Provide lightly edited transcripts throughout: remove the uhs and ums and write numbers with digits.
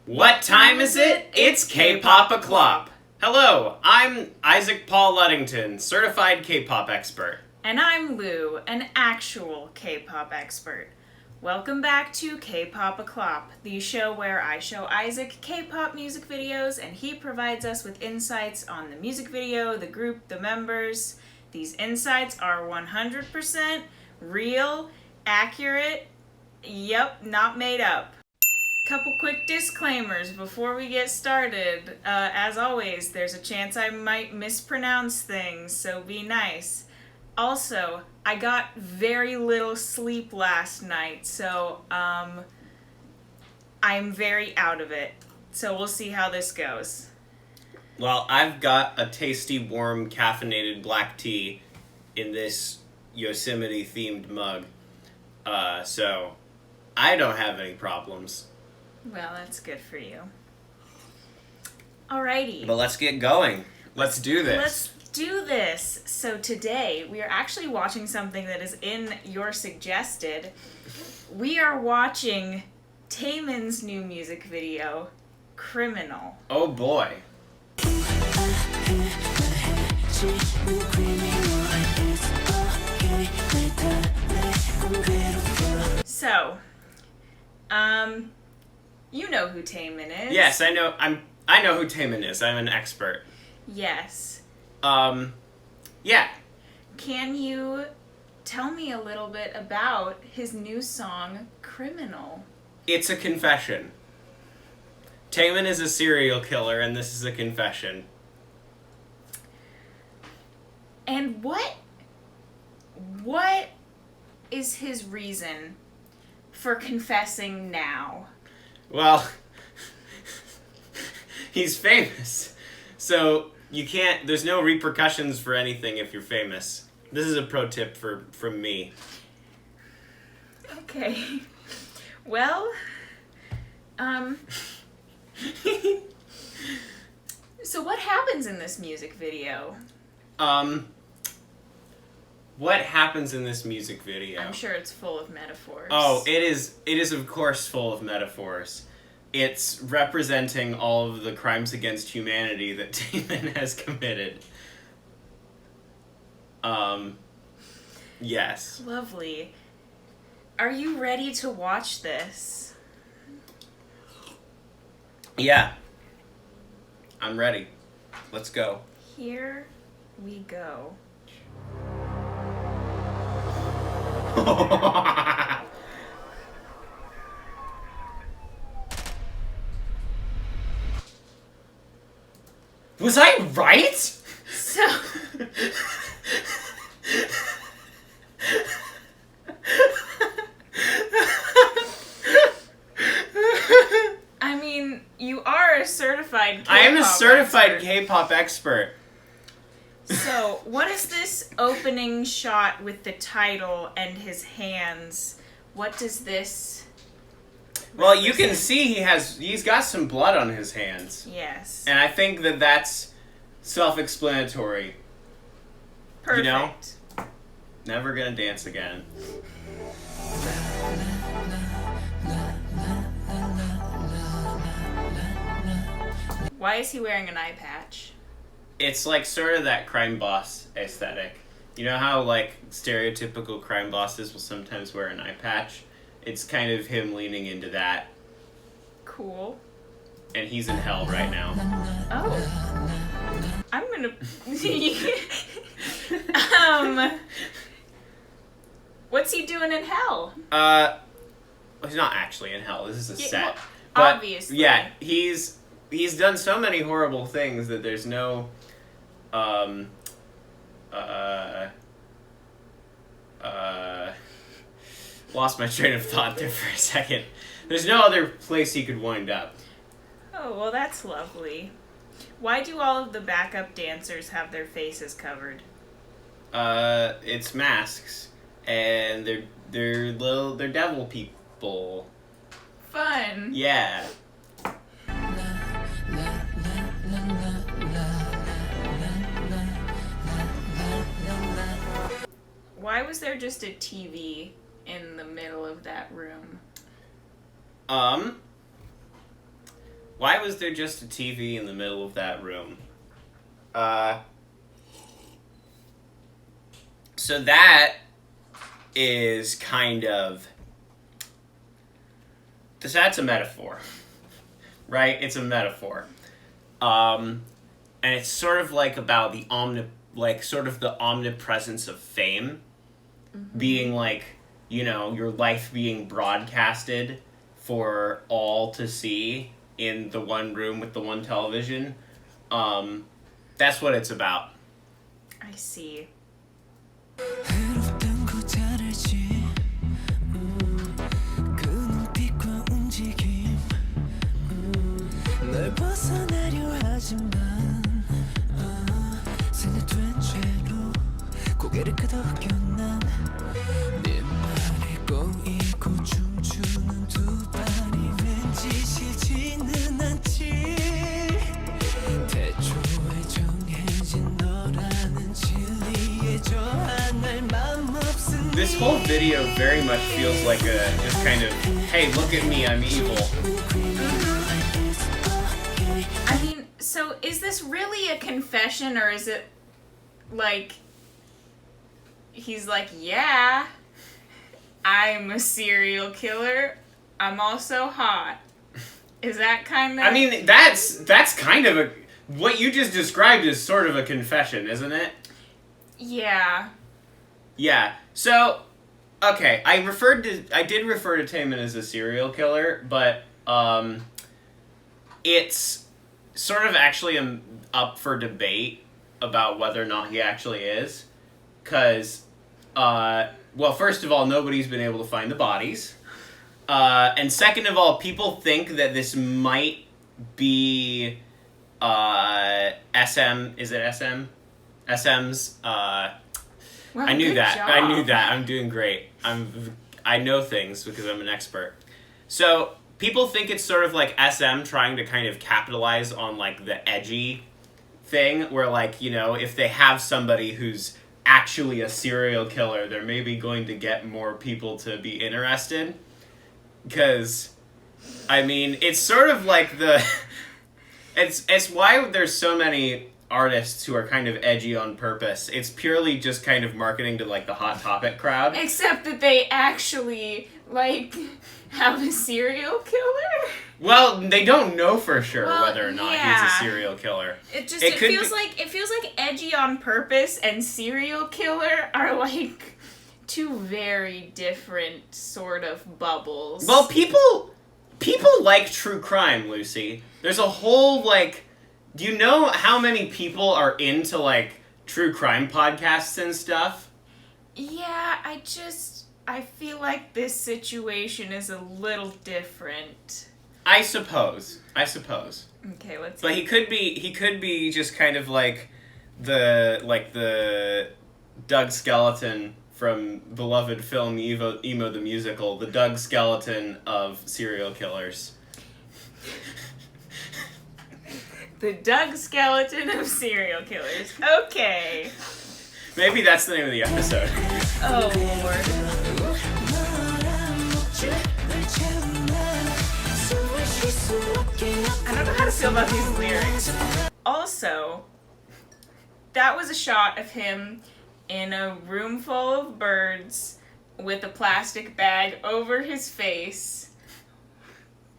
What time is it? It's K-pop o'clock. Hello, I'm Isaac Paul Ludington, certified K-pop expert. And I'm Lou, an actual K-pop expert. Welcome back to K-pop o'clock, the show where I show Isaac K-pop music videos and he provides us with insights on the music video, the group, the members. These insights are 100% real, accurate, not made up. Couple quick disclaimers before we get started. As always, there's a chance I might mispronounce things, so be nice. Also, I got very little sleep last night, so I'm very out of it. So we'll see how this goes. Well, I've got a tasty, warm, caffeinated black tea in this Yosemite-themed mug. So I don't have any problems. Well, that's good for you. Alrighty. But let's get going. Let's do this. Let's do this. So today, we are actually watching something that is in your suggested. We are watching Taemin's new music video, Criminal. Oh boy. So, you know who Taemin is. Yes, I know. I know who Taemin is. I'm an expert. Yes. Yeah. Can you tell me a little bit about his new song, Criminal? It's a confession. Taemin is a serial killer, and this is a confession. And what is his reason for confessing now? Well, he's famous. So there's no repercussions for anything if you're famous. This is a pro tip from me. Okay. Well, so what happens in this music video? What happens in this music video? I'm sure it's full of metaphors. Oh, it is of course full of metaphors. It's representing all of the crimes against humanity that Taemin has committed. Yes. Lovely. Are you ready to watch this? Yeah. I'm ready. Let's go. Here we go. Was I right? So I mean, you are a certified K-pop I am a certified expert. K-pop expert. So, what is this opening shot with the title and his hands? What does this Well, you can see he's got some blood on his hands. Yes. And I think that's self-explanatory. Perfect. You know? Never gonna dance again. Why is he wearing an eye patch? It's like sort of that crime boss aesthetic. You know how like stereotypical crime bosses will sometimes wear an eye patch? It's kind of him leaning into that. Cool. And he's in hell right now. Oh. I'm gonna... What's he doing in hell? Well, he's not actually in hell. This is a set. Well, But, obviously. yeah, he's done so many horrible things that there's no lost my train of thought there for a second. There's no other place he could wind up. Oh, well, that's lovely. Why do all of the backup dancers have their faces covered? It's masks, and they're devil people. Fun. Yeah. Why was there just a TV in the middle of that room? Why was there just a TV in the middle of that room? So that is kind of... That's a metaphor, right? It's a metaphor. And it's sort of like about the omnipresence of fame. Mm-hmm. Being like, you know, your life being broadcasted for all to see in the one room with the one television. That's what it's about. I see. This whole video very much feels like a just kind of, hey, look at me, I'm evil. I mean, so is this really a confession, or is it like he's like, yeah, I'm a serial killer, I'm also hot? Is that kind of... I mean, that's kind of a... What you just described is sort of a confession, isn't it? Yeah. Yeah. So, okay, I did refer to Taemin as a serial killer, but it's sort of actually up for debate about whether or not he actually is. Because, well, first of all, nobody's been able to find the bodies. And second of all, people think that this might be SM. Is it SM? SM's. Wow, I knew that. job. I knew that. I'm doing great. I know things because I'm an expert. So people think it's sort of like SM trying to kind of capitalize on like the edgy thing, where like, you know, if they have somebody who's actually a serial killer, they're maybe going to get more people to be interested. Because, I mean, it's sort of like the... It's why there's so many artists who are kind of edgy on purpose. It's purely just kind of marketing to, like, the Hot Topic crowd. Except that they actually, like, have a serial killer? Well, they don't know for sure whether or not yeah. he's a serial killer. It feels like edgy on purpose and serial killer are, like, two very different sort of bubbles. Well, people like true crime, Lucy. There's a whole, like... Do you know how many people are into, like, true crime podcasts and stuff? Yeah, I feel like this situation is a little different. I suppose. Okay, let's... But he could be just kind of like the Doug Skeleton from beloved film Emo the Musical, the Doug Skeleton of serial killers. The Doug Skeleton of serial killers. Okay. Maybe that's the name of the episode. Oh, Lord. I don't know how to feel about these lyrics. Also, that was a shot of him in a room full of birds with a plastic bag over his face.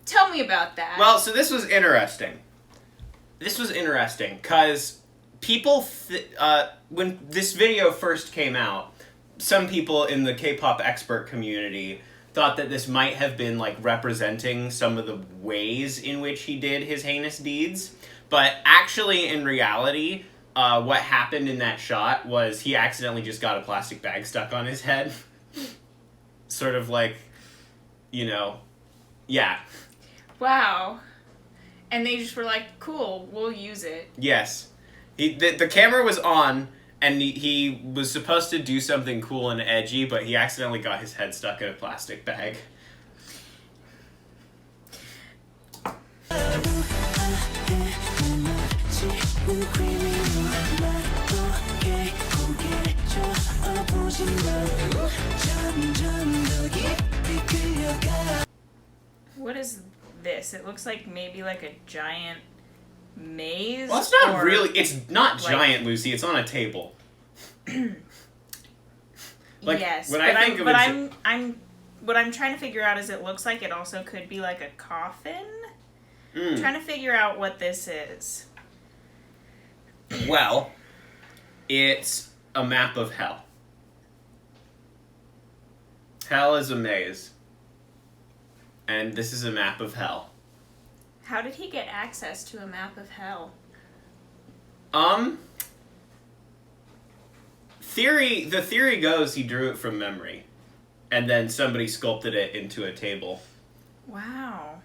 Tell me about that. Well, so this was interesting. Because people, when this video first came out, some people in the K-pop expert community thought that this might have been, like, representing some of the ways in which he did his heinous deeds. But actually, in reality, what happened in that shot was he accidentally just got a plastic bag stuck on his head. Sort of like, you know, yeah. Wow. And they just were like, cool, we'll use it. Yes. The camera was on, and he was supposed to do something cool and edgy, but he accidentally got his head stuck in a plastic bag. What is this? It looks like maybe like a giant maze. Well, it's not really. It's not giant, Lucy. It's on a table. Like, yes, when but I think of I'm what I'm trying to figure out is it looks like it also could be like a coffin. I'm trying to figure out what this is. Well, it's a map of hell. Hell is a maze. And this is a map of hell. How did he get access to a map of hell? The theory goes he drew it from memory. And then somebody sculpted it into a table. Wow.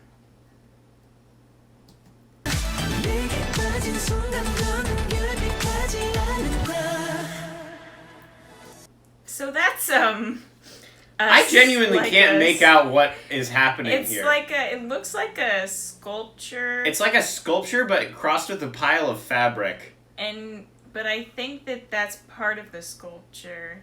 So that's I genuinely can't make out what is happening it's here. It looks like a sculpture. It's like a sculpture, but crossed with a pile of fabric. But I think that's part of the sculpture,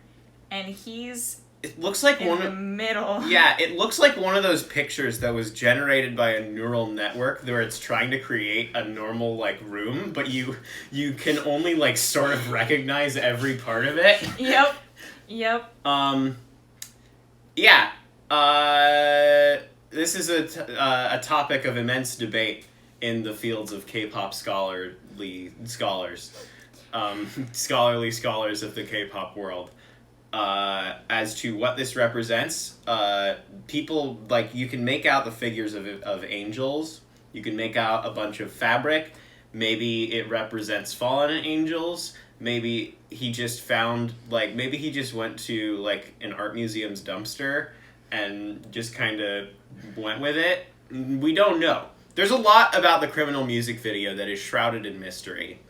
and he's It looks like in the middle. Yeah, it looks like one of those pictures that was generated by a neural network where it's trying to create a normal like room, but you can only like sort of recognize every part of it. Yep. Yeah. This is a topic of immense debate in the fields of K-pop scholarly scholars of the K-pop world. As to what this represents, people you can make out the figures of angels. You can make out a bunch of fabric. Maybe it represents fallen angels. Maybe he just found maybe he just went to an art museum's dumpster and just kind of went with it. We don't know. There's a lot about the Criminal music video that is shrouded in mystery.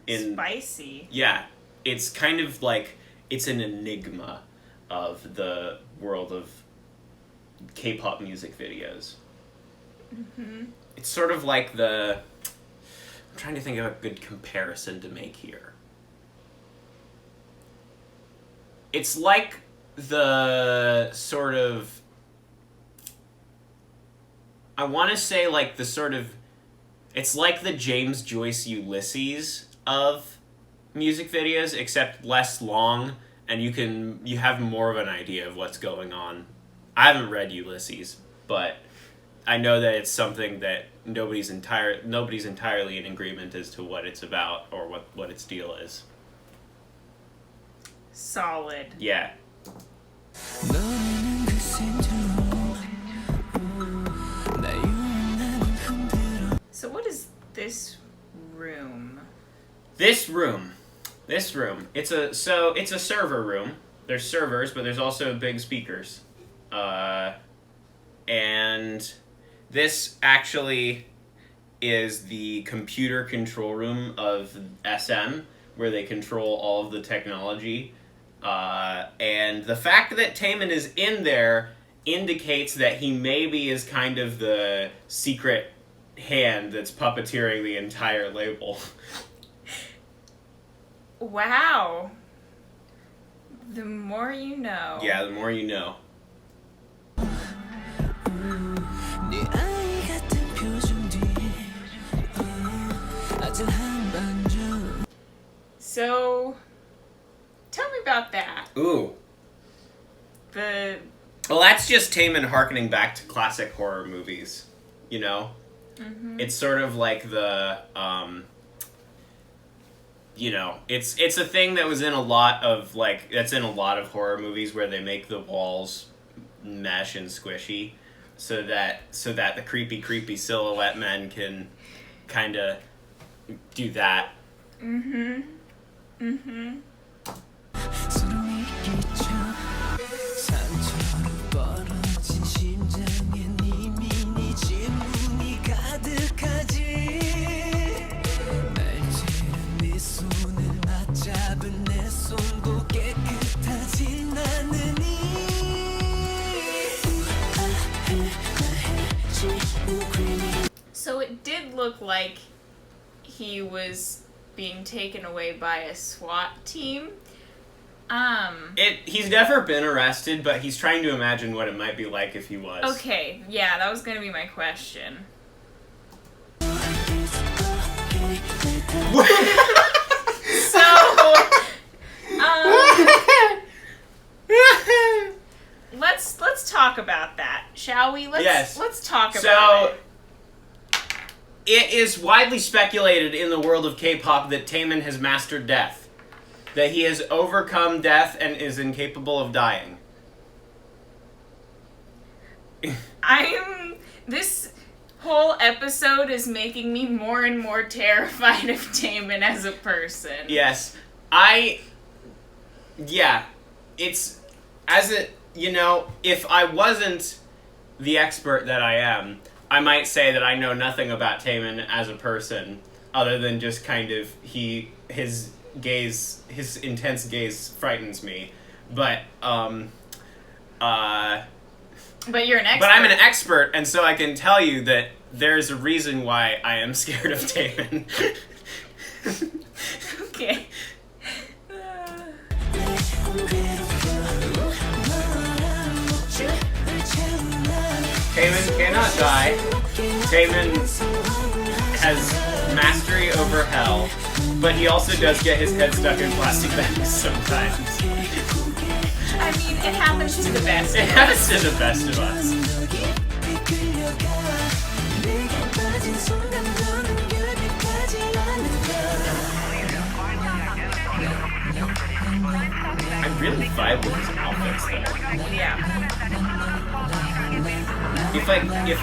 Spicy. Yeah. It's kind of it's an enigma of the world of K-pop music videos. Mm-hmm. It's sort of I'm trying to think of a good comparison to make here. It's like the sort of... I want to say the sort of... It's like the James Joyce Ulysses of music videos, except less long, and you have more of an idea of what's going on. I haven't read Ulysses, but I know that it's something that nobody's entirely in agreement as to what it's about or what its deal is. Solid. Yeah. So what is this room? This room. It's a server room. There's servers, but there's also big speakers. And this actually is the computer control room of SM, where they control all of the technology. And the fact that Taemin is in there indicates that he maybe is kind of the secret hand that's puppeteering the entire label. Wow. The more you know. Yeah, the more you know. So, tell me about that. Ooh. Well, that's just Taemin harkening back to classic horror movies, you know? Mm-hmm. It's sort of like the, it's a thing that was in a lot of, that's in a lot of horror movies where they make the walls mesh and squishy so that the creepy silhouette men can kind of do that. Mm-hmm. Mm-hmm. So it did look like he was being taken away by a SWAT team. He's never been arrested, but he's trying to imagine what it might be like if he was. Okay, yeah, that was gonna be my question. So, let's talk about that, shall we? Let's talk about it. It is widely speculated in the world of K-pop that Taemin has mastered death. That he has overcome death and is incapable of dying. This whole episode is making me more and more terrified of Taemin as a person. Yes. It's, if I wasn't the expert that I am, I might say that I know nothing about Taemin as a person, other than just kind of, his intense gaze frightens me. But you're an expert. But I'm an expert, and so I can tell you that there's a reason why I am scared of Taemin. Okay. Taemin cannot die. Taemin has mastery over hell, but he also does get his head stuck in plastic bags sometimes. I mean, it happens to the best. It happens to the best of us. I really vibe with his outfits though. Yeah. If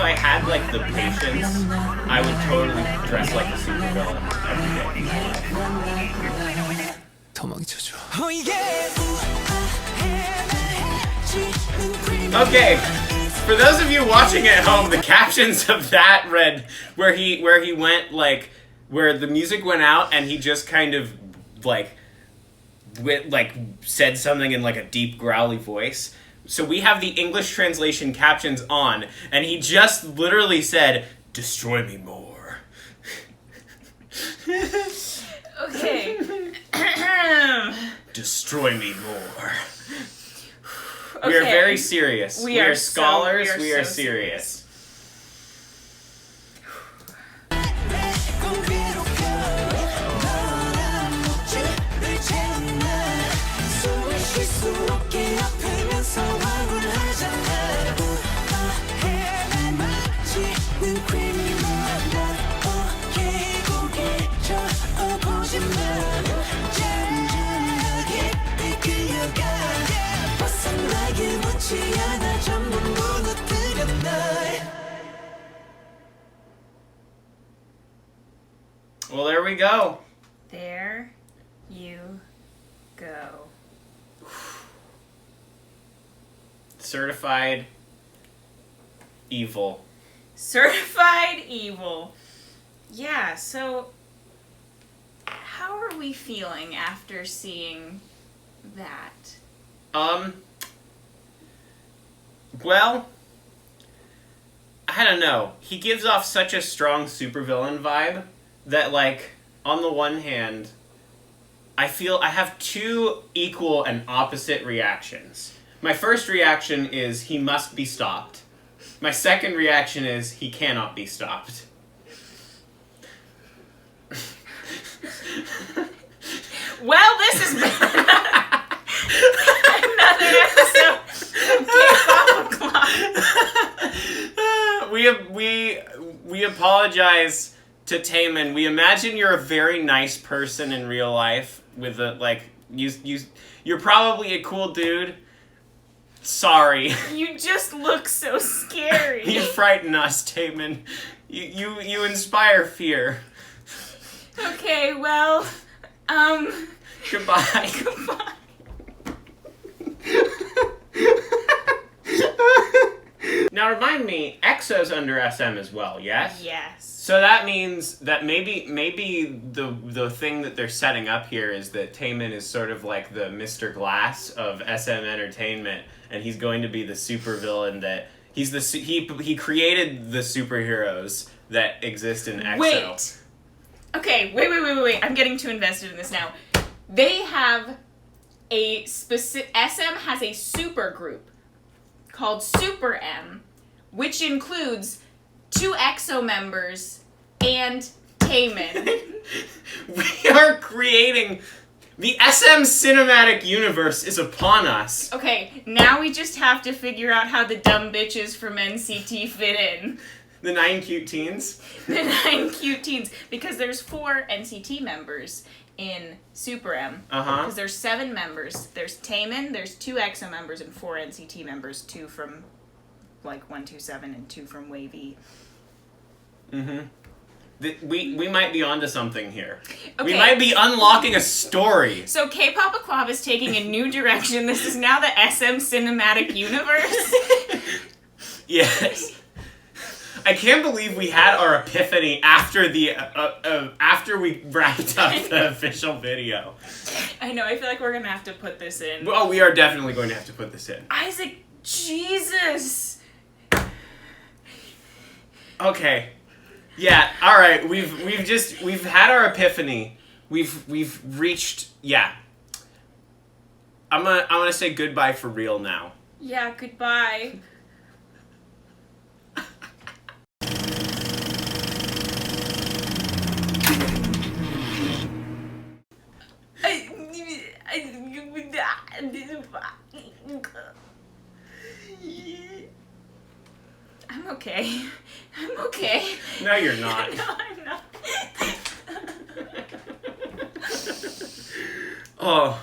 I had like the patience, I would totally dress like a supervillain every day. Okay, for those of you watching at home, the captions of that read where he went like where the music went out and he just kind of said something in like a deep growly voice. So we have the English translation captions on, and he just literally said, "Destroy me more." Okay. Destroy me more. Okay. We are very serious. We are scholars. We are serious. Well, there we go. There you go. Certified evil. Certified evil. Yeah, so how are we feeling after seeing that? Well, I don't know. He gives off such a strong supervillain vibe that, like, on the one hand, I feel I have two equal and opposite reactions. My first reaction is he must be stopped. My second reaction is he cannot be stopped. Well, this has been another episode of K-pop O'Clock. We apologize to Taemin. We imagine you're a very nice person in real life with a, like, you're probably a cool dude. Sorry. You just look so scary. You frighten us, Taemin. You inspire fear. Okay, well, Goodbye. Goodbye. Now remind me, EXO's under SM as well, yes? Yes. So that means that maybe the thing that they're setting up here is that Taemin is sort of like the Mr. Glass of SM Entertainment, and he's going to be the supervillain that he created the superheroes that exist in EXO. Wait. Okay, wait. I'm getting too invested in this now. They have SM has a super group called Super M, which includes 2 EXO members and Taemin. We are creating... The SM cinematic universe is upon us. Okay, now we just have to figure out how the dumb bitches from NCT fit in. The 9 cute teens? The 9 cute teens. Because there's 4 NCT members in Super M. Because there's 7 members. There's Taemin, there's 2 EXO members, and 4 NCT members. 2 from, 127 and 2 from Wavy. Mm-hmm. We might be onto something here. Okay. We might be unlocking a story. So K-pop Club is taking a new direction. This is now the SM cinematic universe. Yes. I can't believe we had our epiphany after after we wrapped up the official video. I know. I feel like we're gonna have to put this in. Well, we are definitely going to have to put this in. Isaac, Jesus. Okay. Yeah, all right. We've had our epiphany. We've reached, yeah. I'm gonna say goodbye for real now. Yeah, goodbye. I'm okay. I'm okay. No, you're not. No, I'm not. Oh.